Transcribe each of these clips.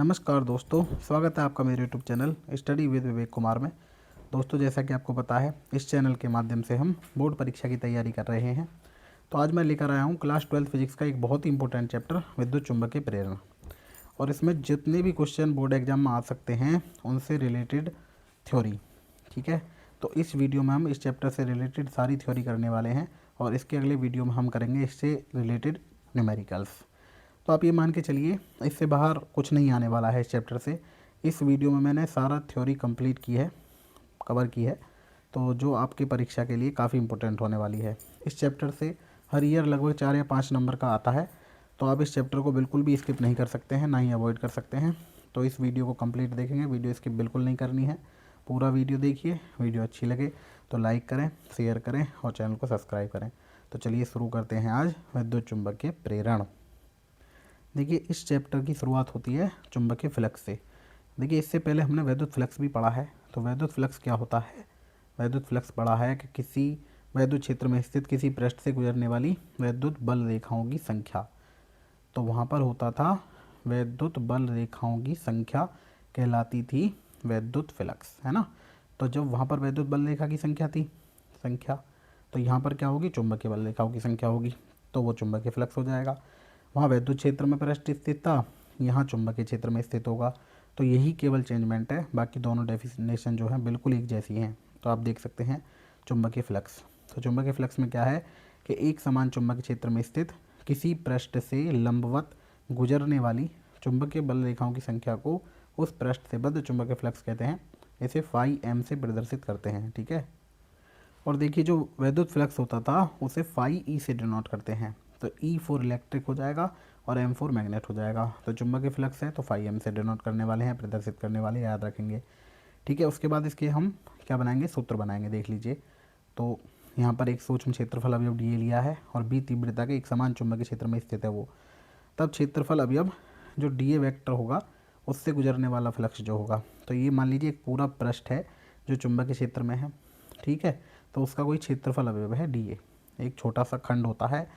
नमस्कार दोस्तों, स्वागत है आपका मेरे YouTube channel study with Vivek Kumar में। दोस्तों, जैसा कि आपको पता है, इस चैनल के माध्यम से हम बोर्ड परीक्षा की तैयारी कर रहे हैं। तो आज मैं लेकर आया हूँ क्लास 12 फिजिक्स का एक बहुत ही इंपॉर्टेंट चैप्टर विद्युत चुंबकीय प्रेरण। और इसमें जितने भी क्वेश्चन बोर्ड एग्जाम में आ सकते हैं उनसे रिलेटेड थ्योरी, ठीक है। तो इस वीडियो में हम इस चैप्टर से रिलेटेड सारी थ्योरी करने वाले हैं और इसके अगले वीडियो में हम करेंगे इससे रिलेटेड न्यूमेरिकल्स। तो आप ये मान के चलिए इससे बाहर कुछ नहीं आने वाला है इस चैप्टर से। इस वीडियो में मैंने सारा थ्योरी कंप्लीट की है, कवर की है, तो जो आपकी परीक्षा के लिए काफ़ी इंपॉर्टेंट होने वाली है। इस चैप्टर से हर ईयर लगभग 4 या 5 नंबर का आता है, तो आप इस चैप्टर को बिल्कुल भी स्किप नहीं कर सकते हैं, ना ही अवॉइड कर सकते हैं। तो इस वीडियो को कंप्लीट देखेंगे, वीडियो स्किप बिल्कुल नहीं करनी है, पूरा वीडियो देखिए। वीडियो अच्छी लगे तो लाइक करें, शेयर करें और चैनल को सब्सक्राइब करें। तो चलिए शुरू करते हैं आज विद्युत चुंबकीय प्रेरण। देखिए, इस चैप्टर की शुरुआत होती है चुंबकीय फ्लक्स से। देखिए, इससे पहले हमने वैद्युत फ्लक्स भी पढ़ा है। तो वैद्युत फ्लक्स क्या होता है? वैद्युत फ्लक्स पढ़ा है कि किसी वैद्युत क्षेत्र में स्थित किसी पृष्ठ से गुजरने वाली वैद्युत बल रेखाओं की संख्या। तो वहाँ पर होता था वैद्युत बल रेखाओं की संख्या कहलाती थी वैद्युत फ्लक्स, है ना। तो जब वहाँ पर वैद्युत बल रेखा की संख्या थी, तो यहाँ पर क्या होगी? चुंबकीय बल रेखाओं की संख्या होगी, तो वो चुंबकीय फ्लक्स हो जाएगा। वहाँ वैद्युत क्षेत्र में पृष्ठ स्थित था, यहाँ चुंबकीय क्षेत्र में स्थित होगा। तो यही केवल चेंजमेंट है, बाकी दोनों डेफिनेशन जो है बिल्कुल एक जैसी हैं। तो आप देख सकते हैं चुंबकीय फ्लक्स। तो चुंबकीय फ्लक्स में क्या है कि एक समान चुंबकीय क्षेत्र में स्थित किसी पृष्ठ से लंबवत गुजरने वाली चुंबकीय बल रेखाओं की संख्या को उस पृष्ठ से बद्ध चुंबकीय फ्लक्स कहते हैं। इसे फाई एम से प्रदर्शित करते हैं, ठीक है। और देखिए, जो वैद्युत फ्लक्स होता था उसे फाई ई से डिनोट करते हैं। तो ई फॉर इलेक्ट्रिक हो जाएगा और एम फॉर मैग्नेट हो जाएगा। तो चुंबकीय फ्लक्स है तो फाई एम से डिनोट करने वाले हैं, प्रदर्शित करने वाले, याद रखेंगे, ठीक है। उसके बाद इसके हम क्या बनाएंगे? सूत्र बनाएंगे, देख लीजिए। तो यहाँ पर एक सूक्ष्म क्षेत्रफल अवयव डी ए लिया है और बी तीव्रता के एक समान चुंबकीय क्षेत्र में स्थित है वो। तब क्षेत्रफल अवयव जो डी ए वैक्टर होगा उससे गुजरने वाला फ्लक्स जो होगा, तो ये मान लीजिए एक पूरा पृष्ठ है जो चुंबकीय क्षेत्र में है, ठीक है। तो उसका कोई क्षेत्रफल अवयव है डी ए, एक छोटा सा खंड होता है,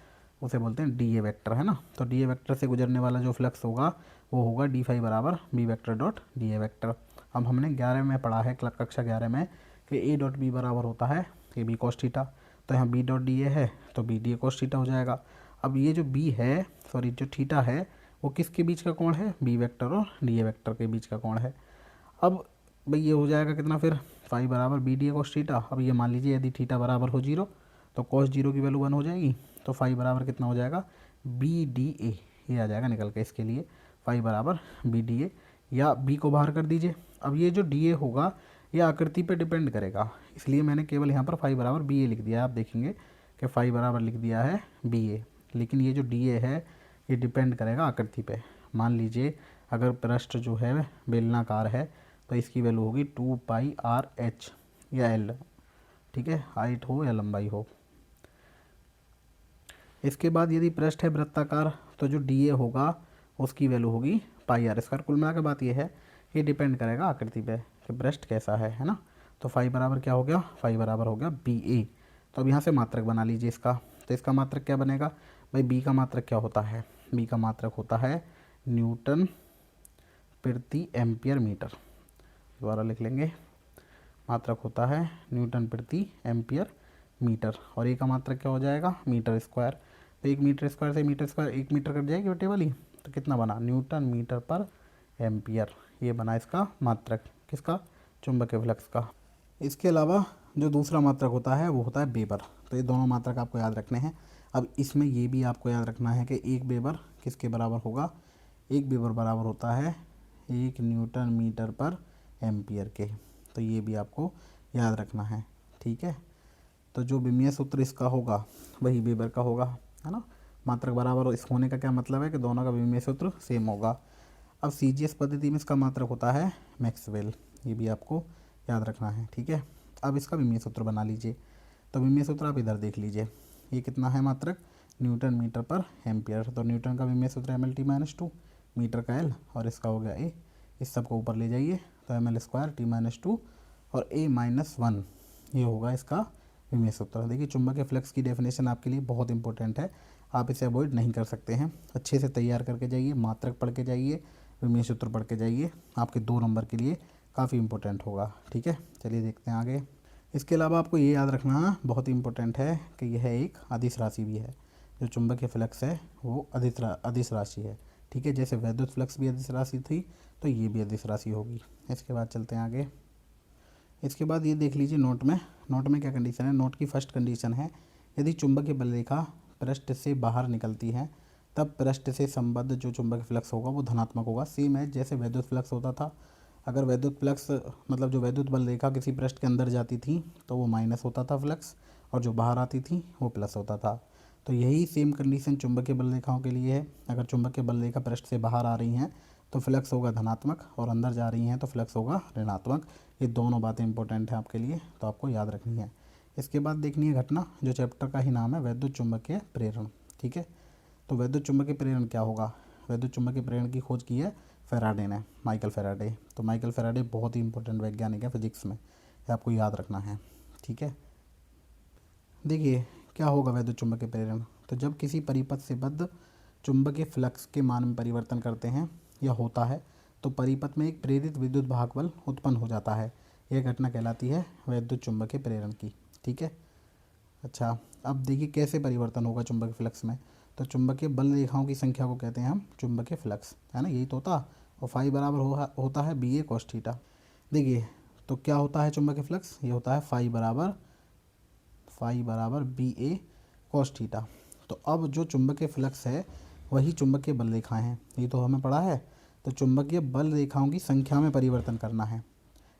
उसे बोलते हैं डी ए वैक्टर, है ना। तो डी ए वैक्टर से गुजरने वाला जो फ्लक्स होगा वो होगा डी फाई बराबर B vector dot d A vector. अब हमने 11 में पढ़ा है, कक्षा 11 में, कि ए डॉट बी बराबर होता है ए बी कॉस थीटा। तो यहाँ बी डॉट डी ए है तो B d A cos theta हो जाएगा। अब ये जो बी है, सॉरी जो थीटा है, वो किसके बीच का कोण है? बी वैक्टर और डी ए वैक्टर के बीच का कोण है। अब भाई ये हो जाएगा कितना फिर? फाई बराबर B d A cos theta. अब ये मान लीजिए यदि थीटा बराबर हो 0 तो कॉस 0 की वैल्यू 1 हो जाएगी। तो फाई बराबर कितना हो जाएगा? बी डी ए, ये आ जाएगा निकल के इसके लिए, फाई बराबर बी डी ए, या बी को बाहर कर दीजिए। अब ये जो डी ए होगा ये आकृति पे डिपेंड करेगा, इसलिए मैंने केवल यहाँ पर फाई बराबर बी ए लिख दिया है। आप देखेंगे कि फाई बराबर लिख दिया है बी ए, लेकिन ये जो डी ए है ये डिपेंड करेगा आकृति पे। मान लीजिए अगर पृष्ठ जो है बेलनाकार है तो इसकी वैल्यू होगी 2 पाई आर एच या एल, ठीक है, हाइट हो या लंबाई हो। इसके बाद यदि पृष्ठ है वृत्ताकार तो जो डी ए होगा उसकी वैल्यू होगी पाई आर स्क्वायर। कुल मिलाकर बात ये है, ये डिपेंड करेगा आकृति पे कि पृष्ठ कैसा है ना। तो फाई बराबर क्या हो गया? फाई बराबर हो गया बी ए। तो अब यहाँ से मात्रक बना लीजिए इसका। तो इसका मात्रक क्या बनेगा भाई? बी का मात्रक क्या होता है? बी का मात्रक होता है न्यूटन प्रति एम्पियर मीटर। दोबारा लिख लेंगे, मात्रक होता है न्यूटन प्रति एम्पियर मीटर। और ए का मात्रक क्या हो जाएगा? Metre square. तो 1 मीटर स्क्वायर से मीटर स्क्वायर 1 मीटर कट जाएगी बेटे वाली, तो कितना बना? न्यूटन मीटर पर एम्पियर। ये बना इसका मात्रक, किसका? चुंबकीय फ्लक्स का। इसके अलावा जो दूसरा मात्रक होता है वो होता है वेबर। तो ये दोनों मात्रक आपको याद रखने हैं। अब इसमें ये भी आपको याद रखना है कि 1 वेबर किसके बराबर होगा? 1 वेबर बराबर होता है 1 न्यूटन मीटर पर एम्पियर के। तो ये भी आपको याद रखना है, ठीक है। तो जो विमीय सूत्र इसका होगा वही वेबर का होगा, है ना। मात्रक बराबर इस होने का क्या मतलब है कि दोनों का विमीय सूत्र सेम होगा। अब सीजीएस पद्धति में इसका मात्रक होता है मैक्सवेल, ये भी आपको याद रखना है, ठीक है। अब इसका विमीय सूत्र बना लीजिए। तो विमीय सूत्र आप इधर देख लीजिए, ये कितना है मात्रक? न्यूटन मीटर पर एम्पियर। तो न्यूटन का विमीय सूत्र M L T minus 2, metre का एल और इसका हो गया ए। इस सब को ऊपर ले जाइए तो M L square T minus 2 और ए माइनस 1, ये होगा इसका विमीय सूत्र। देखिए, चुंबकीय फ्लक्स की डेफिनेशन आपके लिए बहुत इंपॉर्टेंट है, आप इसे अवॉइड नहीं कर सकते हैं। अच्छे से तैयार करके जाइए, मात्रक पढ़ के जाइए, विमीय सूत्र पढ़ के जाइए, आपके 2 नंबर के लिए काफ़ी इंपॉर्टेंट होगा। ठीक है, चलिए देखते हैं आगे। इसके अलावा आपको ये याद रखना बहुत ही इंपॉर्टेंट है कि यह एक अदिश राशि भी है। जो चुंबकीय फ्लक्स है वो अदिश राशि है। ठीक है, जैसे वैद्युत फ्लक्स भी अदिश राशि थी तो ये भी अदिश राशि होगी। इसके बाद चलते हैं आगे। इसके बाद ये देख लीजिए नोट में क्या कंडीशन है। नोट की फर्स्ट कंडीशन है, यदि चुंबकीय बल रेखा पृष्ठ से बाहर निकलती है तब पृष्ठ से संबद्ध जो चुंबकीय फ्लक्स होगा वो धनात्मक होगा। सेम है जैसे वैद्युत फ्लक्स होता था। अगर वैद्युत फ्लक्स मतलब जो वैद्युत बल रेखा किसी पृष्ठ के अंदर जाती थी तो वो माइनस होता था फ्लक्स, और जो बाहर आती थी वो प्लस होता था। तो यही सेम कंडीशन चुंबकीय बल रेखाओं के लिए है। अगर चुंबकीय बल रेखा पृष्ठ से बाहर आ रही हैं तो फ्लक्स होगा धनात्मक, और अंदर जा रही हैं तो फ्लक्स होगा ऋणात्मक। ये दोनों बातें इंपॉर्टेंट हैं आपके लिए, तो आपको याद रखनी है। इसके बाद देखनी है घटना, जो चैप्टर का ही नाम है वैद्युत चुंबकीय प्रेरण। ठीक है, तो वैद्युत चुंबकीय प्रेरण क्या होगा। वैद्युत चुंबकीय प्रेरण की खोज की है फैराडे ने, माइकल फैराडे। तो माइकल फैराडे बहुत ही इंपॉर्टेंट वैज्ञानिक है फिजिक्स में, ये आपको याद रखना है। ठीक है, देखिए क्या होगा वैद्युत चुंबकीय प्रेरण। तो जब किसी परिपथ से बद्ध चुंबकीय फ्लक्स के मान में परिवर्तन करते हैं या होता है तो परिपथ में एक प्रेरित विद्युत भाग बल उत्पन्न हो जाता है। यह घटना कहलाती है वैद्युत चुंबकीय प्रेरण की। ठीक है, अच्छा अब देखिए कैसे परिवर्तन होगा चुंबकीय फ्लक्स में। तो चुंबकीय बल रेखाओं की संख्या को कहते हैं हम चुंबकीय फ्लक्स, है ना, यही तो होता। और फाई बराबर होता है बी ए कॉस थीटा। देखिए तो क्या होता है चुंबकीय फ्लक्स, ये होता है फाई बराबर बी ए कॉस थीटा। तो अब जो चुंबकीय फ्लक्स है वही चुंबकीय बल रेखाएं हैं, ये तो हमें पढ़ा है। तो चुंबकीय बल रेखाओं की संख्या में परिवर्तन करना है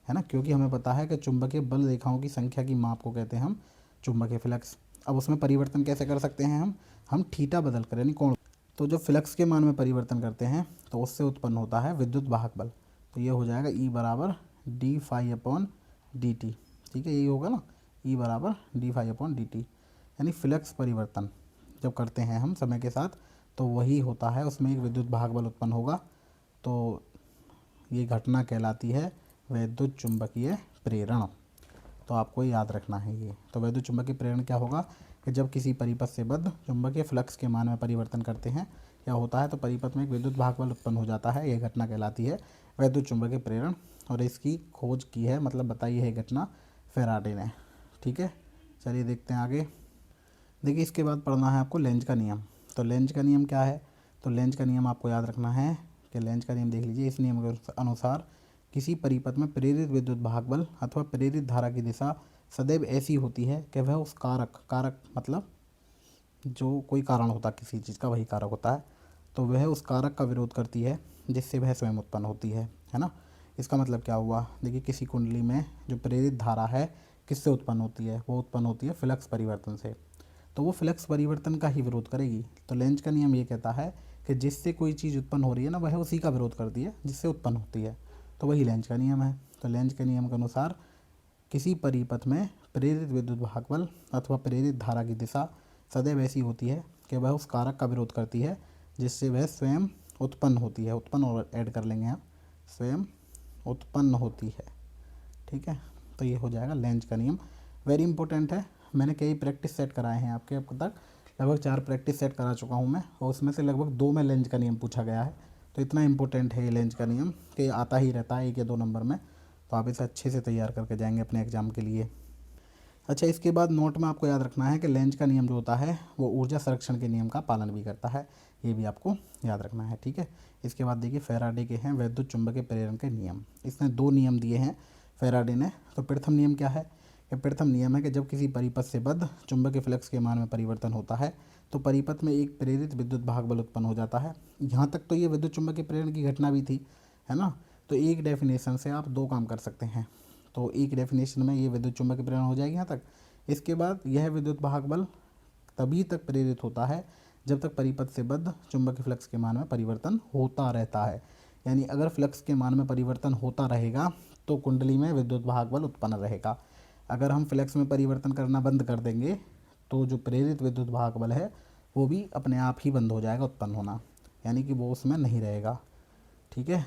ना, क्योंकि हमें पता है कि चुंबकीय बल रेखाओं की संख्या की माप को कहते हैं हम चुंबकीय फ्लक्स। अब उसमें परिवर्तन कैसे कर सकते हैं हम थीटा बदल कर, यानी कोण। तो जब फ्लक्स के मान में परिवर्तन करते हैं तो उससे उत्पन्न होता है विद्युत वाहक बल। तो ये हो जाएगा ई बराबर d phi upon d t. ठीक है, यही होगा ना, ई बराबर d phi upon d t. यानी फ्लक्स परिवर्तन जब करते हैं हम समय के साथ तो वही होता है, उसमें एक विद्युत वाहक बल उत्पन्न होगा। तो ये घटना कहलाती है वैद्युत चुंबकीय प्रेरण। तो आपको याद रखना है ये। तो वैद्युत चुंबकीय प्रेरण क्या होगा कि जब किसी परिपथ से बद्ध चुंबकीय फ्लक्स के मान में परिवर्तन करते हैं या होता है तो परिपथ में एक विद्युत भाग बल उत्पन्न हो जाता है। यह घटना कहलाती है वैद्युत चुंबकीय प्रेरण, और इसकी खोज की है, मतलब बताई है घटना फैराडे ने। ठीक है, चलिए देखते हैं आगे। देखिए इसके बाद पढ़ना है आपको लेंज का नियम। तो लेंज का नियम क्या है। तो लेंज का नियम आपको याद रखना है कि लेंज का नियम देख लीजिए। इस नियम के अनुसार किसी परिपथ में प्रेरित विद्युत भाग बल अथवा प्रेरित धारा की दिशा सदैव ऐसी होती है कि वह उस कारक मतलब जो कोई कारण होता है किसी चीज़ का, वही कारक होता है, तो वह उस कारक का विरोध करती है जिससे वह स्वयं उत्पन्न होती है ना। इसका मतलब क्या हुआ, देखिए किसी कुंडली में जो प्रेरित धारा है किससे उत्पन्न होती है, वो उत्पन्न होती है फ्लक्स परिवर्तन से। तो वो फ्लक्स परिवर्तन का ही विरोध करेगी। तो लेंज का नियम ये कहता है कि जिससे कोई चीज़ उत्पन्न हो रही है ना, वह उसी का विरोध करती है जिससे उत्पन्न होती है। तो वही लेंज का नियम है। तो लेंज के नियम के अनुसार किसी परिपथ में प्रेरित विद्युत भाग बल अथवा प्रेरित धारा की दिशा सदैव ऐसी होती है कि वह उस कारक का विरोध करती है जिससे वह स्वयं उत्पन्न होती है। उत्पन्न और ऐड कर लेंगे आप, स्वयं उत्पन्न होती है। ठीक है, तो ये हो जाएगा लेंज का नियम। वेरी इंपॉर्टेंट है। मैंने कई प्रैक्टिस सेट कराए हैं आपके अब तक, लगभग 4 प्रैक्टिस सेट करा चुका हूँ मैं, और उसमें से लगभग 2 में लेंज का नियम पूछा गया है। तो इतना इंपॉर्टेंट है ये लेंज का नियम कि आता ही रहता है 1 या 2 नंबर में। तो आप इसे अच्छे से तैयार करके जाएंगे अपने एग्जाम के लिए। अच्छा, इसके बाद नोट में आपको याद रखना है कि लेंज का नियम जो होता है वो ऊर्जा संरक्षण के नियम का पालन भी करता है, ये भी आपको याद रखना है। ठीक है, इसके बाद देखिए फैराडे के हैं वैद्युत चुंबकीय प्रेरण के नियम। इसने 2 नियम दिए हैं फैराडे ने। तो प्रथम नियम क्या है कि प्रथम नियम है कि जब किसी परिपथ से बद्ध चुंबकीय फ्लक्स के मान में परिवर्तन होता है तो परिपथ में एक प्रेरित विद्युत भाग बल उत्पन्न हो जाता है। यहाँ तक तो ये विद्युत चुंबकीय प्रेरण की घटना भी थी, है ना। तो एक डेफिनेशन से आप 2 काम कर सकते हैं। तो एक डेफिनेशन में ये विद्युत चुंबकीय प्रेरण हो जाएगी यहाँ तक। इसके बाद यह विद्युत भाग बल तभी तक प्रेरित होता है जब तक परिपथ से बद्ध चुंबकीय फ्लक्स के मान में परिवर्तन होता रहता है। यानी अगर फ्लक्स के मान में परिवर्तन होता रहेगा तो कुंडली में विद्युत भाग बल उत्पन्न रहेगा। अगर हम फ्लक्स में परिवर्तन करना बंद कर देंगे तो जो प्रेरित विद्युत भाग बल है वो भी अपने आप ही बंद हो जाएगा उत्पन्न होना, यानी कि वो उसमें नहीं रहेगा। ठीक है,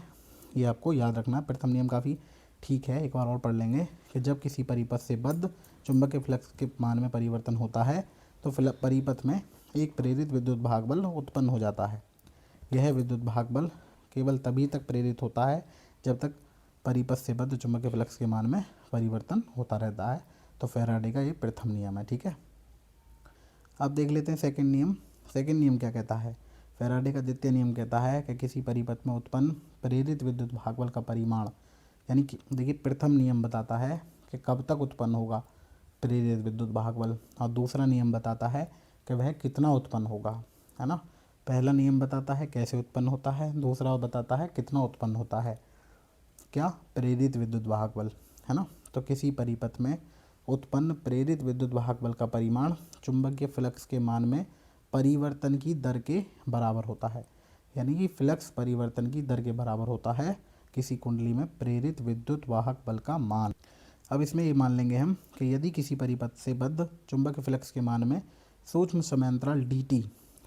ये आपको याद रखना। प्रथम नियम काफ़ी ठीक है, एक बार और पढ़ लेंगे कि जब किसी परिपथ से बद्ध चुंबकीय फ्लक्स के मान में परिवर्तन होता है तो परिपथ में एक प्रेरित विद्युत भाग बल उत्पन्न हो जाता है। यह विद्युत भाग बल केवल तभी तक प्रेरित होता है जब तक परिपथ से बद्ध चुंबकीय फ्लक्स के मान में परिवर्तन होता रहता है। तो फैराडे का ये प्रथम नियम है। ठीक है, अब देख लेते हैं सेकंड नियम। सेकंड नियम क्या कहता है? फैराडे का द्वितीय नियम कहता है कि किसी परिपथ में उत्पन्न प्रेरित विद्युत भागबल का परिमाण, यानी कि देखिए प्रथम नियम बताता है कि कब तक उत्पन्न होगा प्रेरित विद्युत भागबल, और दूसरा नियम बताता है कि वह कितना उत्पन्न होगा, है ना। पहला नियम बताता है कैसे उत्पन्न होता है, दूसरा बताता है कितना उत्पन्न होता है, क्या, प्रेरित विद्युत भागबल, है ना। तो किसी परिपथ में उत्पन्न प्रेरित विद्युत भागबल का परिमाण चुंबकीय फ्लक्स के मान में परिवर्तन की दर के बराबर होता है, यानी कि फ्लक्स परिवर्तन की दर के बराबर होता है किसी कुंडली में प्रेरित विद्युत वाहक बल का मान। अब इसमें ये मान लेंगे हम कि यदि किसी परिपथ से बद्ध चुंबकीय फ्लक्स के मान में सूक्ष्म समयांतराल dt,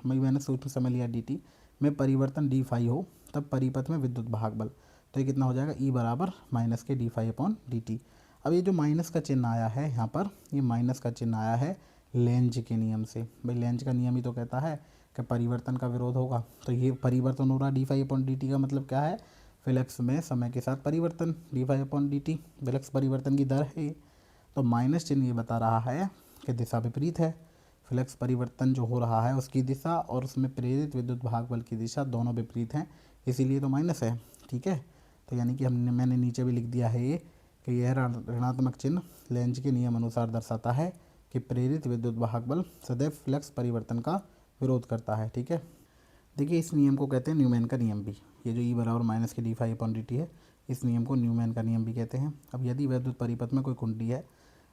मैंने सूक्ष्म समय लिया dt में परिवर्तन d फाई हो, तब परिपथ में विद्युत भागबल, तो ये कितना हो जाएगा, E बराबर माइनस के d फाई अपॉन dt। अब ये जो माइनस का चिन्ह आया है यहाँ पर, ये माइनस का चिन्ह आया है लेंज के नियम से। भाई लेंज का नियम ही तो कहता है कि परिवर्तन का विरोध होगा, तो ये परिवर्तन हो रहा d फाई अपॉन dt का मतलब क्या है, फ्लक्स में समय के साथ परिवर्तन, d phi upon dt flux परिवर्तन की दर है। तो माइनस चिन्ह ये बता रहा है कि दिशा विपरीत है, फ्लक्स परिवर्तन जो हो रहा है उसकी दिशा और उसमें प्रेरित विद्युत भागबल की दिशा दोनों विपरीत हैं, इसीलिए तो माइनस है। ठीक है, तो यानी कि मैंने नीचे भी लिख दिया है ये कि यह ऋणात्मक चिन्ह लेंज के नियम अनुसार दर्शाता है कि प्रेरित विद्युत भागबल सदैव फ्लक्स परिवर्तन का विरोध करता है। ठीक है, देखिए इस नियम को कहते हैं न्यूमैन का नियम भी, ये जो E बराबर माइनस के d फाई अपॉन dt है, इस नियम को न्यूमैन का नियम भी कहते हैं। अब यदि विद्युत परिपथ में कोई कुंडली है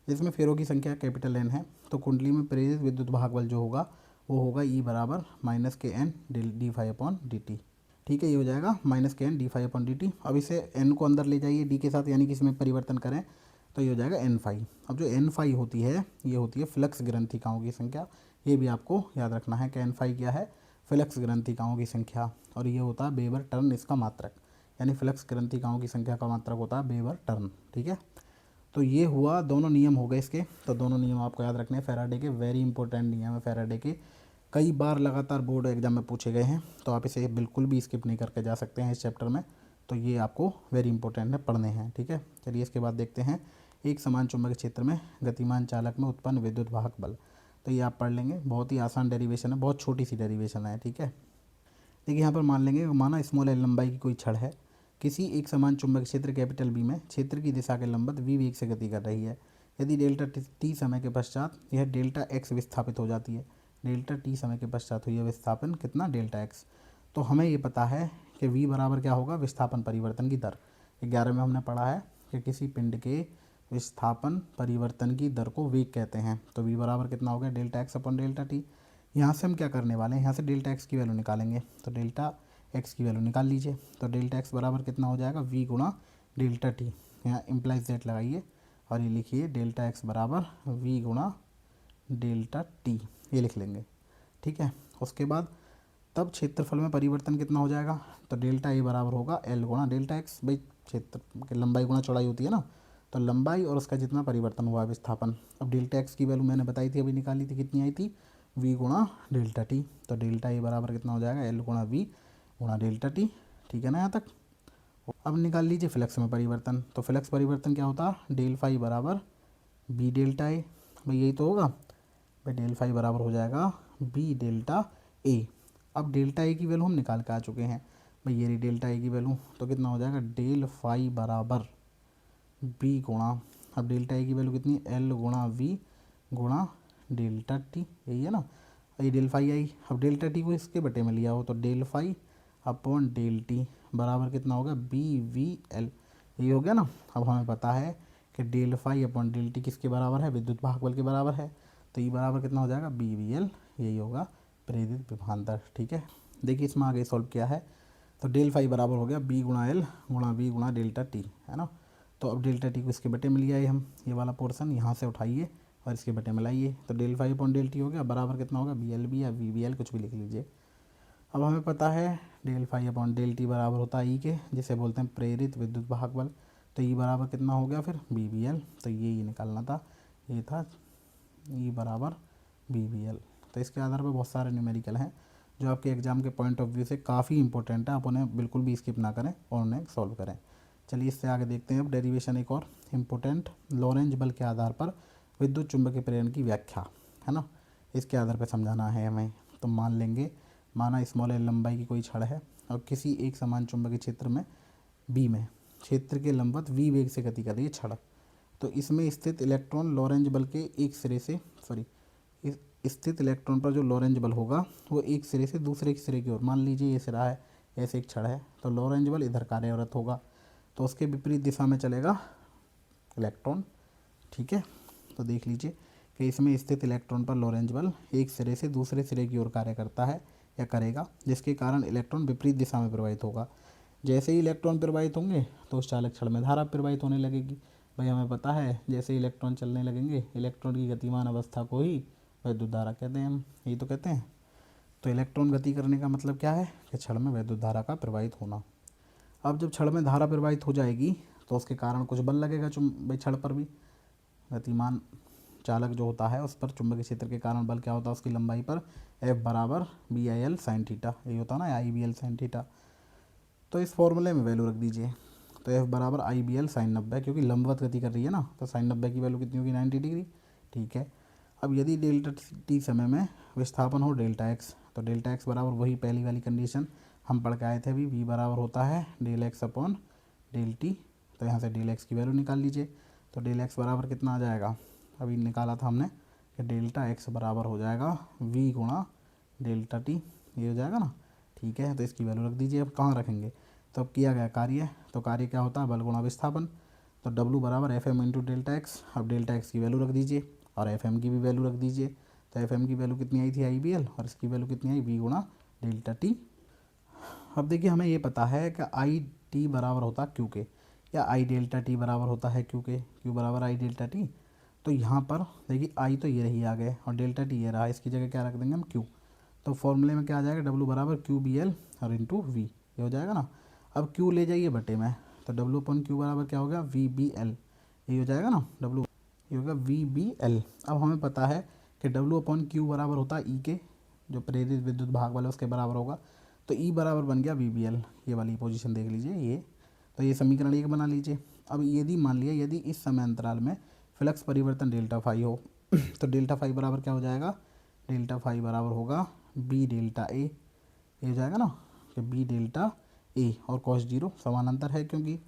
जिसमें फेरों की संख्या कैपिटल N है, तो कुंडली में प्रेरित विद्युत भागबल जो होगा वो होगा E बराबर माइनस के n d phi upon dt। ठीक है, ये हो जाएगा माइनस के n d phi upon dt। अब इसे n को अंदर ले जाइए d के साथ, यानी कि इसमें परिवर्तन करें तो ये हो जाएगा n फाई। अब जो n फाई होती है ये होती है फ्लक्स ग्रंथिकाओं की संख्या, ये भी आपको याद रखना है कि n फाई क्या है, फ्लक्स ग्रंथिकाओं की संख्या, और ये होता है वेबर टर्न इसका मात्रक, यानी फ्लक्स ग्रंथिकाओं की संख्या का मात्रक होता है वेबर टर्न। ठीक है, तो ये हुआ, दोनों नियम हो गए इसके। तो दोनों नियम आपको याद रखने हैं, फैराडे के वेरी इंपॉर्टेंट नियम है, फैराडे के कई बार लगातार बोर्ड एग्जाम में पूछे गए हैं, तो आप इसे बिल्कुल भी स्किप नहीं करके जा सकते हैं इस चैप्टर में। तो ये आपको वेरी इंपॉर्टेंट है, पढ़ने हैं। ठीक है, चलिए इसके बाद देखते हैं एक समान चुंबकीय क्षेत्र में गतिमान चालक में उत्पन्न विद्युत वाहक बल। तो ये आप पढ़ लेंगे, बहुत ही आसान डेरिवेशन है, बहुत छोटी सी डेरिवेशन है। ठीक है, देखिए यहाँ पर मान लेंगे, माना स्मॉल एल लंबाई की कोई छड़ है, किसी एक समान चुंबकीय क्षेत्र कैपिटल बी में क्षेत्र की दिशा के लंबवत v वेग से गति कर रही है। यदि डेल्टा t समय के पश्चात यह डेल्टा x विस्थापित हो जाती है, डेल्टा t समय के पश्चात हुई है विस्थापन कितना, डेल्टा x। तो हमें ये पता है कि v बराबर क्या होगा, विस्थापन परिवर्तन की दर। 11 में हमने पढ़ा है कि किसी पिंड के विस्थापन परिवर्तन की दर को वेग कहते हैं। तो v बराबर कितना हो गया, delta x upon delta t। यहाँ से हम क्या करने वाले हैं, यहाँ से डेल्टा x की वैल्यू निकालेंगे, तो डेल्टा x की वैल्यू निकाल लीजिए। तो डेल्टा x बराबर कितना हो जाएगा, v गुणा डेल्टा t, यहाँ इम्प्लाइज दैट लगाइए और ये लिखिए डेल्टा x बराबर v गुणा डेल्टा t, ये लिख लेंगे। ठीक है, उसके बाद तब क्षेत्रफल में परिवर्तन कितना हो जाएगा, तो डेल्टा a बराबर होगा l गुणा डेल्टा x। भाई क्षेत्र की लंबाई गुणा चौड़ाई होती है ना, तो लंबाई और उसका जितना परिवर्तन हुआ विस्थापन। अब डेल्टा x की वैल्यू मैंने बताई थी, अभी निकाली थी, कितनी आई थी, v गुणा डेल्टा t। तो डेल्टा a बराबर कितना हो जाएगा, l गुणा v गुणा डेल्टा t। ठीक है ना यहाँ तक। अब निकाल लीजिए फ्लक्स में परिवर्तन। तो फ्लक्स परिवर्तन क्या होता है, डेल फाई बराबर b डेल्टा a। भाई यही तो होगा, भाई डेल फाई बराबर हो जाएगा b डेल्टा a। अब डेल्टा a की वैल्यू हम निकाल के आ चुके हैं, भाई ये रही डेल्टा a की वैल्यू, तो कितना हो जाएगा, डेल फाई बराबर b गुणा, अब डेल्टा a की वैल्यू कितनी, l गुणा v गुणा डेल्टा t, यही है ना। ये डेल फाई आई, अब डेल्टा t को इसके बटे में लिया हो तो del phi upon del t बराबर कितना होगा, बी वी एल, ये हो गया ना। अब हमें पता है कि del phi upon del t किसके बराबर है, विद्युत भागबल के बराबर है, तो ये बराबर कितना हो जाएगा, बी वी एल, यही होगा प्रेरित विभवांतर। ठीक है, देखिए इसमें आगे सॉल्व किया है, तो डेल फाई बराबर हो गया बी गुणा एल गुणा वी गुणा डेल्टा टी, है ना। तो अब डेल्टा टी को इसके बटे में लिया है हम, ये वाला पोर्सन यहाँ से उठाइए और इसके बटे में लाइए, तो del phi upon del t हो गया, बराबर कितना होगा, बी एल बी या वी बी एल, कुछ भी लिख लीजिए। अब हमें पता है del phi upon del t बराबर होता है ई के, जिसे बोलते हैं प्रेरित विद्युत वाहक बल। तो ई बराबर कितना हो गया फिर, बी बी एल। तो ये निकालना था, ये था ई बराबर बी बी एल। तो इसके आधार पर बहुत सारे न्यूमेरिकल हैं जो आपके एग्ज़ाम के पॉइंट ऑफ व्यू से काफ़ी इंपॉर्टेंट है। आप उन्हें बिल्कुल भी स्किप ना करें और उन्हें सॉल्व करें। चलिए इससे आगे देखते हैं अब डेरिवेशन एक और इम्पोर्टेंट, लॉरेंज बल के आधार पर विद्युत चुंबकीय प्रेरण की व्याख्या, है ना, इसके आधार पर समझाना है हमें। तो मान लेंगे, माना स्मॉल एल लंबाई की कोई छड़ है और किसी एक समान चुंबकीय क्षेत्र में बी में क्षेत्र के लंबवत वी वेग से गति कर रही है छड़। तो इसमें स्थित इलेक्ट्रॉन लॉरेंज बल के एक सिरे से स्थित इलेक्ट्रॉन पर जो लॉरेंज बल होगा वो एक सिरे से दूसरे सिरे की ओर, मान लीजिए ये सिरा है, ऐसे एक छड़ है, तो लॉरेंज बल इधर कार्यरत होगा, तो उसके विपरीत दिशा में चलेगा इलेक्ट्रॉन। ठीक है, तो देख लीजिए कि इसमें स्थित इलेक्ट्रॉन पर लॉरेंज बल एक सिरे से दूसरे सिरे की ओर कार्य करता है या करेगा, जिसके कारण इलेक्ट्रॉन विपरीत दिशा में प्रवाहित होगा। जैसे ही इलेक्ट्रॉन प्रवाहित होंगे तो उस चालक छड़ में धारा प्रवाहित होने लगेगी। भाई हमें पता है जैसे ही इलेक्ट्रॉन चलने लगेंगे, इलेक्ट्रॉन की गतिमान अवस्था को ही विद्युत धारा कहते हैं हम, यही तो कहते हैं। तो इलेक्ट्रॉन गति करने का मतलब क्या है कि छड़ में विद्युत धारा का प्रवाहित होना। अब जब छड़ में धारा प्रवाहित हो जाएगी तो उसके कारण कुछ बल लगेगा भाई छड़ पर भी। गतिमान चालक जो होता है उस पर चुंबकीय क्षेत्र के कारण बल क्या होता है, उसकी लंबाई पर F बराबर B I L sine theta, यही होता है ना, I B L sine theta. तो इस फॉर्मूले में वैल्यू रख दीजिए। तो F बराबर आई बी एल साइन 90, क्योंकि लंबवत गति कर रही है ना, तो साइन 90 की वैल्यू कितनी होगी, 90 डिग्री। ठीक है, अब यदि डेल्टा टी समय में विस्थापन हो डेल्टा एक्स, तो डेल्टा एक्स बराबर वही पहली वाली कंडीशन हम पढ़ के आए थे अभी, v बराबर होता है del x upon del t. तो यहाँ से डेल एक्स की वैल्यू निकाल लीजिए। तो डेल एक्स बराबर कितना आ जाएगा, अभी निकाला था हमने कि डेल्टा एक्स बराबर हो जाएगा v गुणा डेल्टा टी, ये हो जाएगा ना। ठीक है, तो इसकी वैल्यू रख दीजिए। अब कहाँ रखेंगे, तो अब किया गया कार्य, तो कार्य क्या होता है, बल गुणा विस्थापन। तो W बराबर F M into delta x. अब डेल्टा एक्स की वैल्यू रख दीजिए और एफ एम की भी वैल्यू रख दीजिए। तो एफ एम की वैल्यू कितनी आई थी, आई बी एल, और इसकी वैल्यू कितनी आई, v गुणा डेल्टा टी। अब देखिए हमें ये पता है कि आई टी बराबर होता है क्यू के, या आई डेल्टा टी बराबर होता है क्यू के, क्यू बराबर आई डेल्टा टी। तो यहाँ पर देखिए आई तो ये रही आगे और डेल्टा टी ये रहा, इसकी जगह क्या रख देंगे हम, क्यू। तो फॉर्मूले में क्या आ जाएगा, डब्लू बराबर क्यू बी एल और इंटू वी, ये हो जाएगा ना। अब क्यू ले जाइए बटे में, तो डब्लू अपॉन क्यू बराबर क्या हो गया, वी बी एल, ये हो जाएगा ना, डब्लू ये होगा वी बी एल। अब हमें पता है कि डब्लू अपॉन क्यू बराबर होता है ई के, जो प्रेरित विद्युत भाग वाला उसके बराबर होगा। तो ई बराबर बन गया वी बी एल, ये वाली पोजीशन देख लीजिए ये। तो ये समीकरण एक बना लीजिए। अब यदि मान लिया यदि इस समय अंतराल में फ्लक्स परिवर्तन डेल्टा फाई हो तो डेल्टा फाई बराबर क्या हो जाएगा, डेल्टा फाई बराबर होगा बी डेल्टा ए, ये हो जाएगा ना कि बी डेल्टा ए, और कॉस जीरो समानांतर है क्योंकि।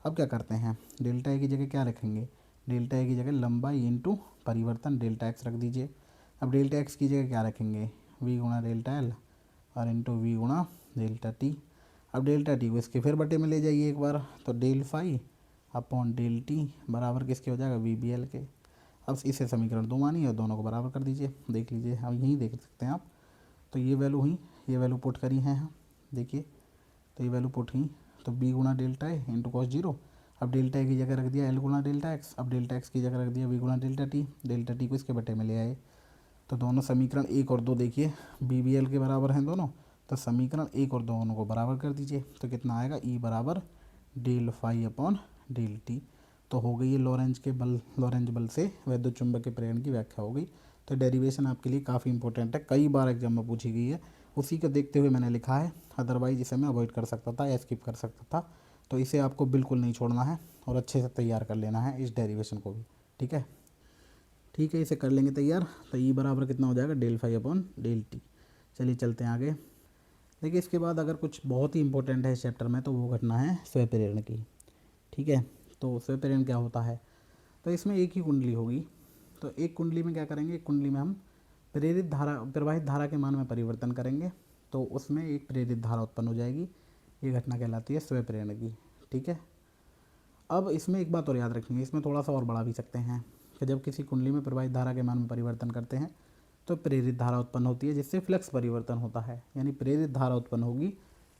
अब क्या करते हैं, डेल्टा ए की जगह क्या रखेंगे, डेल्टा ए की जगह लंबाई इंटू परिवर्तन डेल्टा एक्स रख दीजिए। अब डेल्टा एक्स की जगह क्या रखेंगे, वी गुणा डेल्टा एल और इंटू वी गुणा डेल्टा टी। अब डेल्टा टी को इसके फिर बटे में ले जाइए एक बार, तो del phi upon del t बराबर किसके हो जाएगा, वी बी एल के। अब इसे समीकरण 2 मानिए और दोनों को बराबर कर दीजिए। देख लीजिए, अब यहीं देख सकते हैं आप, तो ये वैल्यू हुई, ये वैल्यू पुट करी हैं हम, देखिए तो ये वैल्यू पुट हुई, तो बी गुणा delta A into cos zero. अब डेल्टा ए की जगह रख दिया एल गुणा डेल्टा एक्स, अब डेल्टा एक्स की जगह रख दिया वी गुणा डेल्टा टी को इसके बटे में ले आए। तो दोनों समीकरण एक और दो देखिए बी बी एल के बराबर हैं दोनों, तो समीकरण एक और दोनों को बराबर कर दीजिए। तो कितना आएगा, ई बराबर del phi upon del t. तो हो गई ये लॉरेंज बल से विद्युत चुंबकीय प्रेरण की व्याख्या हो गई। तो डेरिवेशन आपके लिए काफ़ी इंपॉर्टेंट है, कई बार एग्जाम में पूछी गई है, उसी को देखते हुए मैंने लिखा है, अदरवाइज इसे मैं अवॉइड कर सकता था या स्किप कर सकता था। तो इसे आपको बिल्कुल नहीं छोड़ना है और अच्छे से तैयार कर लेना है इस डेरिवेशन को भी। ठीक है, ठीक है, इसे कर लेंगे तैयार। तो ई बराबर कितना हो जाएगा, del phi upon del t. चलिए चलते हैं आगे। देखिए इसके बाद अगर कुछ बहुत ही इंपॉर्टेंट है इस चैप्टर में तो वो घटना है स्वयं प्रेरण की। ठीक है, तो स्वयं प्रेरण क्या होता है, तो इसमें एक ही कुंडली होगी। तो एक कुंडली में क्या करेंगे, एक कुंडली में हम प्रवाहित धारा के मान में परिवर्तन करेंगे, तो उसमें एक प्रेरित धारा उत्पन्न हो जाएगी। ये घटना कहलाती है स्वयं प्रेरण की। ठीक है, अब इसमें एक बात और याद रखेंगे, इसमें थोड़ा सा और बढ़ा भी सकते हैं कि जब किसी कुंडली में प्रवाहित धारा के मान में परिवर्तन करते हैं तो प्रेरित धारा उत्पन्न होती है, जिससे फ्लक्स परिवर्तन होता है। यानी प्रेरित धारा उत्पन्न होगी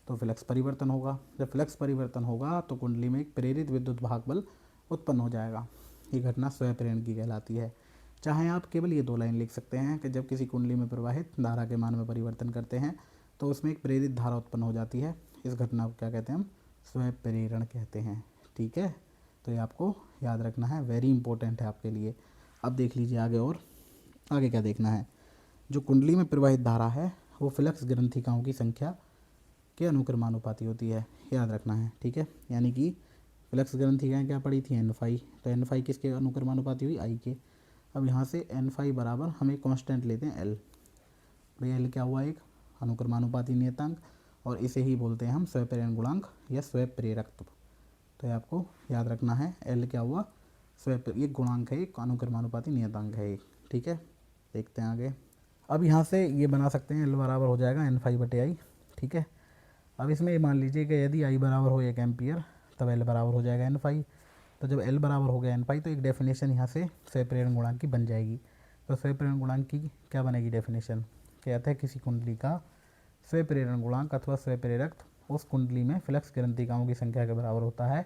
तो फ्लक्स परिवर्तन होगा, जब फ्लक्स परिवर्तन होगा तो कुंडली में एक प्रेरित विद्युत भाग बल उत्पन्न हो जाएगा। ये घटना स्वयं प्रेरण की कहलाती है। चाहे आप केवल ये 2 लाइन लिख सकते हैं कि जब किसी कुंडली में प्रवाहित धारा के मान में परिवर्तन करते हैं तो उसमें एक प्रेरित धारा उत्पन्न हो जाती है। इस घटना को क्या कहते हैं, हम स्वयं प्रेरण कहते हैं। ठीक है, तो ये आपको याद रखना है, वेरी इंपॉर्टेंट है आपके लिए। अब देख लीजिए आगे, और आगे क्या देखना है, जो कुंडली में प्रवाहित धारा है वो फ्लक्स ग्रंथिकाओं की संख्या के अनुक्रमानुपाती होती है, याद रखना है, ठीक है। यानी कि फ्लक्स ग्रंथिकाएँ क्या पड़ी थी, N5, तो N5 किसके अनुक्रमानुपाती हुई, I के। अब यहाँ से N5 बराबर हम एक कांस्टेंट लेते हैं L, भाई L क्या हुआ, एक अनुक्रमानुपाती नियतांक, और इसे ही बोलते हैं हम स्वप्रेरण गुणांक या स्वप्रेरकत्व। तो ये आपको याद रखना है, L क्या हुआ, एक गुणांक है, एक अनुक्रमानुपाती नियतांक है एक, ठीक है। देखते हैं आगे। अब यहाँ से ये बना सकते हैं L बराबर हो जाएगा N5/I, ठीक है। अब इसमें मान लीजिए कि यदि I बराबर हो 1 एम्पियर तब L बराबर हो जाएगा N5। तो जब L बराबर हो गया N5 तो एक डेफिनेशन यहाँ से स्वप्रेरण गुणांक की बन जाएगी। तो स्वप्रेरण गुणांक की क्या बनेगी डेफिनेशन, कहते हैं किसी कुंडली का स्वप्रेरण गुणांक अथवा स्वप्रेरक उस कुंडली में फ्लक्स ग्रंथिकाओं की संख्या के बराबर होता है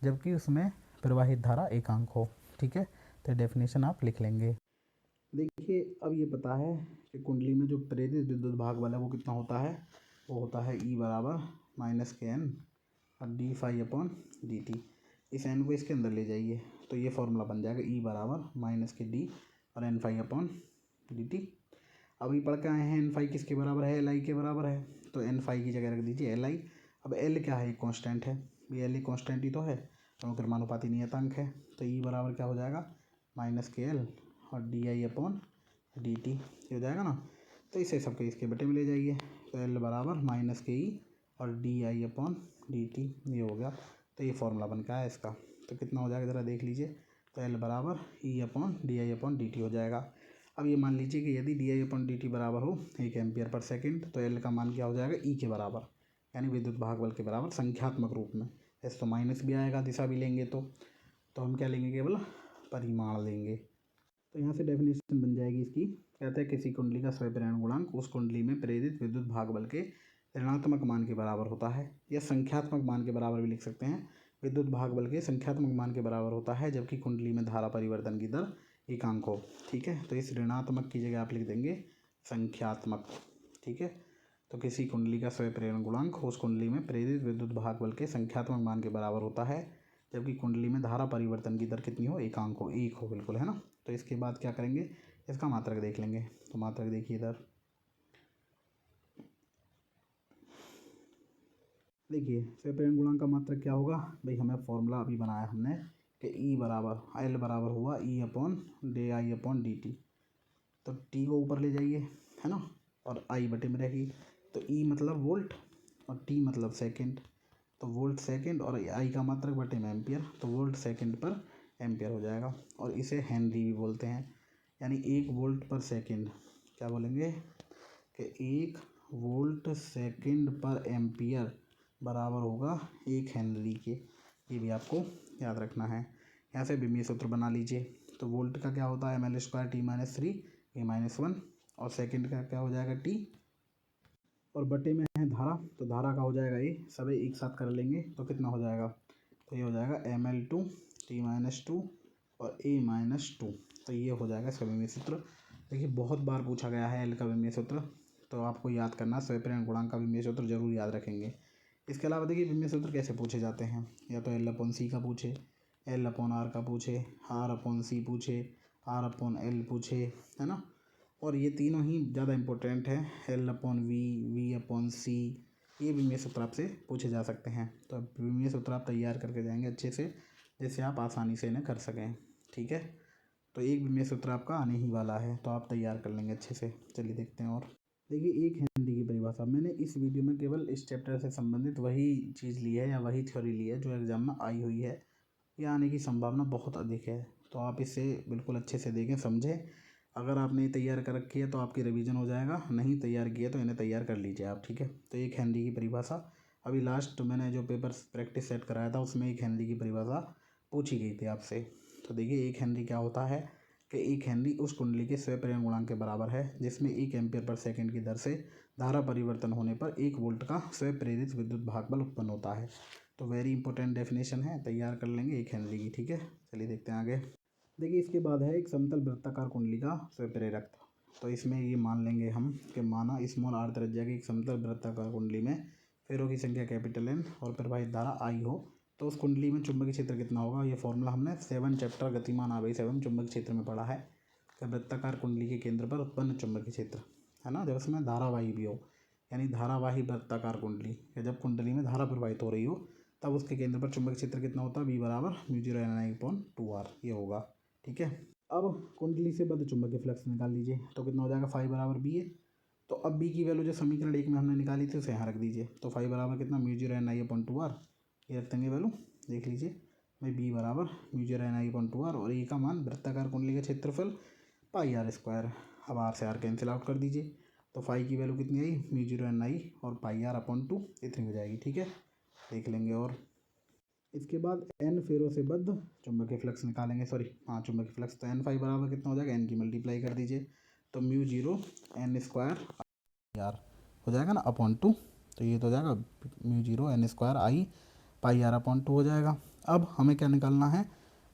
जबकि उसमें प्रवाहित धारा एकांक हो, ठीक है। तो डेफिनेशन आप लिख लेंगे। देखिए अब ये पता है कि कुंडली में जो प्रेरित विद्युत भाग वाला वो कितना होता है, वो होता है E बराबर -kN और d∅/dt। इस n को इसके अंदर ले जाइए तो ये फॉर्मूला बन जाएगा E बराबर -kD और N∅/dt। अभी पढ़ के आए हैं N∅ किसके बराबर है, Li के बराबर है, तो N∅ की जगह रख दीजिए Li। अब L क्या है, कांस्टेंट है, ये L कांस्टेंट ही तो है, अनुक्रमानुपाती नियतांक है। तो E बराबर क्या हो जाएगा -kL और di/dt, ये हो जाएगा ना। तो इसे सबके इसके बटे में ले जाइए, तो L बराबर -ke और di/dt, ये हो गया। तो ये फॉर्मूला बन का है इसका। तो कितना हो जाएगा ज़रा देख लीजिए, तो L बराबर E/di/dt हो जाएगा। अब ये मान लीजिए कि यदि di/dt बराबर हो 1 एम्पियर पर सेकंड तो L का मान क्या हो जाएगा, E के बराबर, यानी विद्युत भाग बल के बराबर संख्यात्मक रूप में। ऐसे तो माइनस भी आएगा दिशा भी लेंगे तो हम क्या लेंगे, केवल परिमाण लेंगे। तो यहाँ से डेफिनेशन बन जाएगी इसकी, कहते हैं किसी कुंडली का स्वप्रेरण गुणांक उस कुंडली में प्रेरित विद्युत भाग बल के ऋणात्मक मान के बराबर होता है, या संख्यात्मक मान के बराबर भी लिख सकते हैं। विद्युत भाग बल के संख्यात्मक मान के बराबर होता है जबकि कुंडली में धारा परिवर्तन की दर एकांक हो, ठीक है। तो इस ऋणात्मक की जगह आप लिख देंगे संख्यात्मक, ठीक है। तो किसी कुंडली का स्वप्रेरण गुणांक उस कुंडली में प्रेरित विद्युत भाग बल के संख्यात्मक मान के बराबर होता है जबकि कुंडली में धारा परिवर्तन की दर कितनी हो, एकांक हो, 1 हो, बिल्कुल, है ना। तो इसके बाद क्या करेंगे, इसका मात्रक देख लेंगे। तो मात्रक देखिए इधर, देखिए स्वप्रेरण गुणांक का मात्रक क्या होगा, भाई हमें फॉर्मूला अभी बनाया हमने कि E बराबर L बराबर हुआ E/di/dt। तो T को ऊपर ले जाइए, है ना, और I बटे में रहेगी। तो E मतलब वोल्ट और T मतलब सेकंड, तो वोल्ट सेकंड और I का मात्रक बटे में एम्पियर, तो वोल्ट सेकंड पर एम्पियर हो जाएगा। और इसे हेनरी भी बोलते हैं, यानी 1 वोल्ट पर सेकंड, क्या बोलेंगे कि 1 वोल्ट सेकंड पर एम्पियर बराबर होगा 1 हेनरी के। ये भी आपको याद रखना है। यहाँ से विमीय सूत्र बना लीजिए। तो वोल्ट का क्या होता है mL² T-3 A-1, और सेकंड का क्या हो जाएगा T, और बटे में है धारा, तो धारा का हो जाएगा ये, सभी एक साथ कर लेंगे तो कितना हो जाएगा, तो ये हो जाएगा mL2 T-2 और A-2। तो ये हो जाएगा इसका विमीय सूत्र। देखिए बहुत बार पूछा गया है L का विमीय सूत्र, तो आपको याद करना, स्वप्रेरण गुणांक का विमीय सूत्र जरूर याद रखेंगे। इसके अलावा देखिए विमीय सूत्र कैसे पूछे जाते हैं, या तो L/C का पूछे, L/R का पूछे, R/C पूछे, R/L पूछे, है ना। और ये तीनों ही ज़्यादा इम्पोर्टेंट है, L/V, V/C, ये विमीय सूत्र आपसे पूछे जा सकते हैं। तो अब विमीय सूत्र आप तैयार करके जाएंगे अच्छे से, जिससे आप आसानी से इन्हें कर सकें, ठीक है। तो एक विमीय सूत्र आपका आने ही वाला है, तो आप तैयार कर लेंगे अच्छे से। चलिए देखते हैं। और देखिए 1 हेनरी की परिभाषा मैंने इस वीडियो में केवल इस चैप्टर से संबंधित वही चीज़ ली है या वही थ्योरी ली है जो एग्जाम में आई हुई है, या आने की संभावना बहुत अधिक है। तो आप इसे बिल्कुल अच्छे से देखें, समझें। अगर आपने तैयार कर रखी है तो आपकी रिवीजन हो जाएगा, नहीं तैयार किया तो इन्हें तैयार कर लीजिए आप, ठीक है। तो 1 हेनरी की परिभाषा, अभी लास्ट मैंने जो पेपर प्रैक्टिस सेट कराया था उसमें 1 हेनरी की परिभाषा पूछी गई थी आपसे। तो देखिए 1 हेनरी क्या होता है कि 1 हेनरी उस कुंडली के स्वप्रेरण गुणांक के बराबर है जिसमें 1 एम्पियर पर सेकंड की दर से धारा परिवर्तन होने पर 1 वोल्ट का स्वप्रेरित विद्युत भाग बल उत्पन्न होता है। तो वेरी इंपॉर्टेंट डेफिनेशन है, तैयार कर लेंगे 1 हेनरी की, ठीक है। चलिए देखते हैं आगे। देखिए इसके बाद है एक समतल वृत्ताकार कुंडली का स्वप्रेरक। तो इसमें ये मान लेंगे हम कि माना स्मॉल r त्रिज्या की एक समतल वृत्ताकार कुंडली में फेरों की संख्या N और प्रवाहित धारा I हो, तो उस कुंडली में चुंबकीय क्षेत्र कितना होगा। ये फॉर्मूला हमने 7 चैप्टर गतिमान आवेश एवं चुंबकीय क्षेत्र में पढ़ा है कि वृत्ताकार कुंडली के केंद्र पर उत्पन्न चुंबकीय क्षेत्र। है ना, जब इसमें धारावाही भी हो, यानी धारावाही वृत्ताकार कुंडली, या जब कुंडली में धारा प्रवाहित हो रही हो, तब उसके केंद्र पर चुंबकीय क्षेत्र कितना होता है, बी बराबर μ0n/2r, ये होगा। ठीक है, अब कुंडली से बद्ध चुंबकीय फ्लक्स निकाल लीजिए, तो कितना हो जाएगा, फाई बराबर बी है। तो अब बी की वैल्यू जो समीकरण 1 में हमने निकाली थी उसे यहाँ रख दीजिए, तो फाई बराबर कितना, μ0n/2r, ये रख देंगे वैल्यू, देख लीजिए भाई, बी बराबर μ0n/2r, और ए का मान वृत्ताकार कुंडली का क्षेत्रफल πr²। अब आर से आर कैंसिल आउट कर दीजिए, तो फाई की वैल्यू कितनी आई, μ0n/, और πr/2 इतनी हो जाएगी। ठीक है, देख लेंगे। और इसके बाद एन फेरों से बद्ध चुंबकीय फ्लक्स निकालेंगे, सॉरी हाँ चुंबकीय फ्लक्स, तो एन फाई बराबर कितना हो जाएगा, एन की मल्टीप्लाई कर दीजिए, तो μ0n² आर हो जाएगा ना /2, तो ये तो हो जाएगा μ0n² I πr/2 हो जाएगा। अब हमें क्या निकालना है,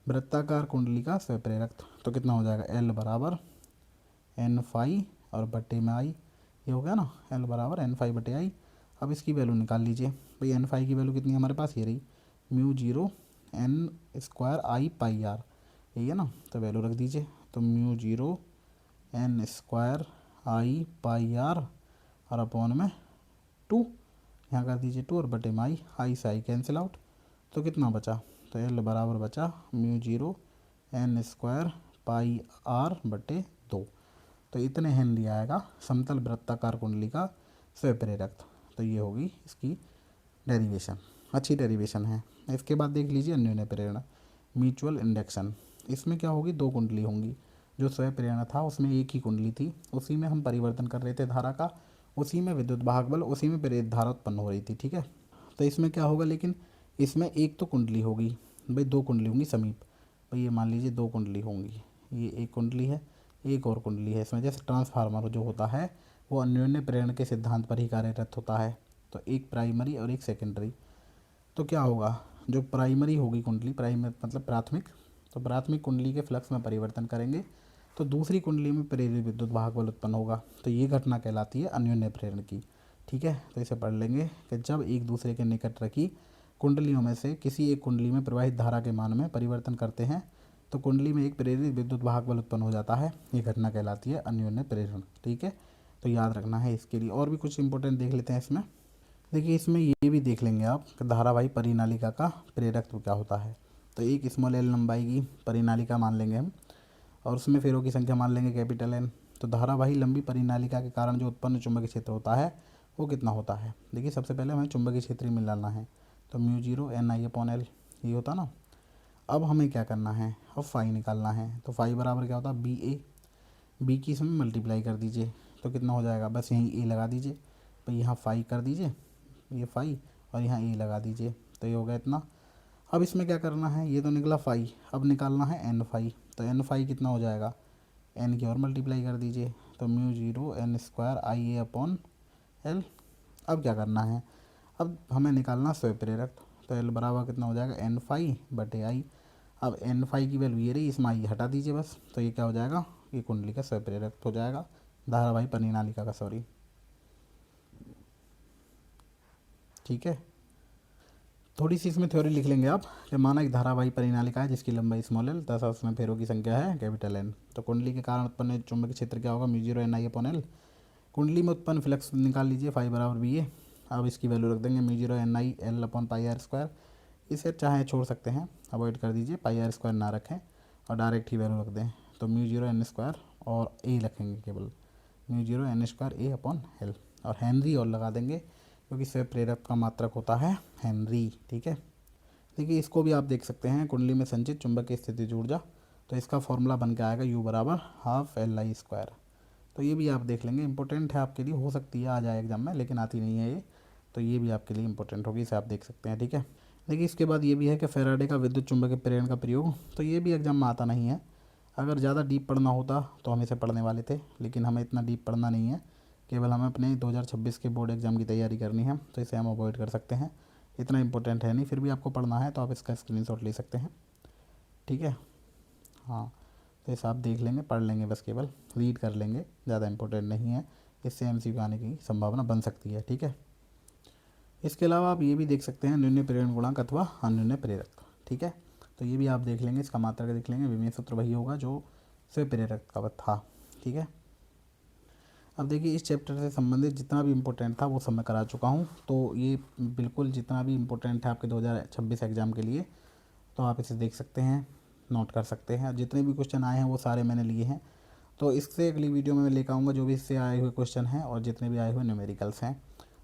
वृत्ताकार कुंडली का स्वप्रेरक, तो कितना हो जाएगा, L बराबर n फाई और बटे में आई, ये हो गया ना, L बराबर n फाई बटे आई। अब इसकी वैल्यू निकाल लीजिए भाई, n फाई की वैल्यू कितनी है हमारे पास, ये रही μ0n² I πr, यही है ना, तो वैल्यू रख दीजिए, तो μ0n² I πr और अपॉन में 2, यहाँ कर दीजिए 2 और बटे में आई से आई कैंसिल आउट, तो कितना बचा, तो L बराबर बचा μ0n² πr बटे 2, तो इतने हेनरी आएगा समतल वृत्ताकार कुंडली का स्वप्रेरक। तो ये होगी इसकी डेरिवेशन, अच्छी डेरिवेशन है। इसके बाद देख लीजिए अन्योन्य प्रेरणा, म्यूचुअल इंडक्शन। इसमें क्या होगी, दो कुंडली होंगी, जो स्वप्रेरणा था उसमें एक ही कुंडली थी, उसी में हम परिवर्तन कर रहे थे धारा का, उसी में विद्युत वाहक बल, उसी में प्रेरित धारा उत्पन्न हो रही थी। ठीक है, तो इसमें क्या होगा, लेकिन इसमें एक तो कुंडली होगी भाई, दो कुंडली होंगी समीप भाई, ये मान लीजिए दो कुंडली होंगी, ये एक कुंडली है, एक और कुंडली है। इसमें जैसे ट्रांसफार्मर जो होता है वो अन्योन्य प्रेरण के सिद्धांत पर ही कार्यरत होता है, तो एक प्राइमरी और एक सेकेंडरी। तो क्या होगा, जो प्राइमरी होगी कुंडली, प्राइमरी मतलब प्राथमिक, तो प्राथमिक कुंडली के फ्लक्स में परिवर्तन करेंगे तो दूसरी कुंडली में प्रेरित विद्युत वाहक बल उत्पन्न होगा, तो ये घटना कहलाती है अन्योन्य प्रेरण की। ठीक है, तो इसे पढ़ लेंगे कि जब एक दूसरे के निकट रखी कुंडलियों में से किसी एक कुंडली में प्रवाहित धारा के मान में परिवर्तन करते हैं तो कुंडली में एक प्रेरित विद्युत वाहक बल उत्पन्न हो जाता है, ये घटना कहलाती है अन्योन्य प्रेरण। ठीक है, तो याद रखना है इसके लिए। और भी कुछ इंपॉर्टेंट देख लेते हैं इसमें, देखिए इसमें ये भी देख लेंगे आप कि धारावाही परिनालिका का प्रेरकत्व क्या होता है। तो एक स्मॉल एल लंबाई की परिनालिका मान लेंगे हम, और उसमें फेरों की संख्या मान लेंगे कैपिटल एन। तो धारावाही लंबी परिनालिका के कारण जो उत्पन्न चुंबकीय क्षेत्र होता है वो कितना होता है, देखिए सबसे पहले हमें चुंबकीय क्षेत्र में डालना है, तो μ0n/L ये होता ना। अब हमें क्या करना है, अब फाई निकालना है, तो फाई बराबर क्या होता है, बी की इसमें मल्टीप्लाई कर दीजिए, तो कितना हो जाएगा, बस यहीं ए लगा दीजिए भाई, यहाँ फाई कर दीजिए, ये फाई और यहाँ ए लगा दीजिए, तो ये हो गया इतना। अब इसमें क्या करना है, ये तो निकला फाई, अब निकालना है एन फाई, तो एन फाई कितना हो जाएगा, एन की और मल्टीप्लाई कर दीजिए, तो μ0n² IA/L। अब क्या करना है, अब हमें निकालना स्वप्रेरक, तो एल बराबर कितना हो जाएगा, एन फाई बटे आई। अब एन फाई की वैल्यू ये रही, इसमें आई हटा दीजिए बस, तो ये क्या हो जाएगा, ये कुंडली का स्वप्रेरक हो जाएगा, धारावाही परिनालिका का, सॉरी। ठीक है, थोड़ी सी इसमें थ्योरी लिख लेंगे आप कि माना एक धारावाही परिनालिका है जिसकी लंबाई स्मॉल एल तथा उसमें फेरों की संख्या है कैपिटल एन। तो कुंडली के कारण उत्पन्न चुंबकीय क्षेत्र क्या होगा, μ0n/L। कुंडली में उत्पन्न फ्लक्स निकाल लीजिए, फाई बराबर बी है। अब इसकी वैल्यू रख देंगे μ0n/L/πr²। इसे चाहे छोड़ सकते हैं, अवॉइड कर दीजिए, πr² ना रखें और डायरेक्ट ही वैल्यू रख दें, तो μ0n² और ए रखेंगे केवल, μ0n² A/L, और हेनरी और लगा देंगे क्योंकि स्वप्रेरक का मात्रक होता है हेनरी। ठीक है, देखिए इसको भी आप देख सकते हैं, कुंडली में संचित चुंबकीय स्थितिज ऊर्जा, तो इसका फॉर्मूला बन के आएगा U बराबर ½ Li²। तो ये भी आप देख लेंगे, इंपॉर्टेंट है आपके लिए, हो सकती है आ जाए एग्जाम में, लेकिन आती नहीं है ये, तो ये भी आपके लिए इंपॉर्टेंट होगी, इसे आप देख सकते हैं। ठीक है, देखिए इसके बाद ये भी है कि फैराडे का विद्युत चुंबकीय प्रेरण का प्रयोग, तो ये भी एग्जाम में आता नहीं है। अगर ज़्यादा डीप पढ़ना होता तो हम इसे पढ़ने वाले थे, लेकिन हमें इतना डीप पढ़ना नहीं है, केवल हमें अपने 2026 के बोर्ड एग्ज़ाम की तैयारी करनी है, तो इसे हम अवॉइड कर सकते हैं, इतना इंपॉर्टेंट है नहीं। फिर भी आपको पढ़ना है तो आप इसका स्क्रीनशॉट ले सकते हैं। ठीक है, हाँ, तो इसे आप देख लेंगे, पढ़ लेंगे, बस केवल रीड कर लेंगे, ज़्यादा इंपॉर्टेंट नहीं है, इससे MCQ आने की संभावना बन सकती है। ठीक है, इसके अलावा आप ये भी देख सकते हैं अन्योन्य प्रेरण गुणांक अथवा अन्योन्य प्रेरक। ठीक है, तो ये भी आप देख लेंगे, इसका मात्रक देख लेंगे, विमेय सूत्र वही होगा जो स्वप्रेरक का था। ठीक है, अब देखिए इस चैप्टर से संबंधित जितना भी इम्पोर्टेंट था वो सब मैं करा चुका हूँ। तो ये बिल्कुल जितना भी इम्पोर्टेंट है आपके 2026 एग्ज़ाम के लिए, तो आप इसे देख सकते हैं, नोट कर सकते हैं। जितने भी क्वेश्चन आए हैं वो सारे मैंने लिए हैं। तो इससे अगली वीडियो में मैं लेकर आऊँगा जो भी इससे आए हुए क्वेश्चन हैं और जितने भी आए हुए न्यूमेरिकल्स हैं।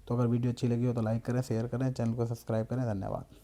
तो अगर वीडियो अच्छी लगी हो तो लाइक करें, शेयर करें, चैनल को सब्सक्राइब करें। धन्यवाद।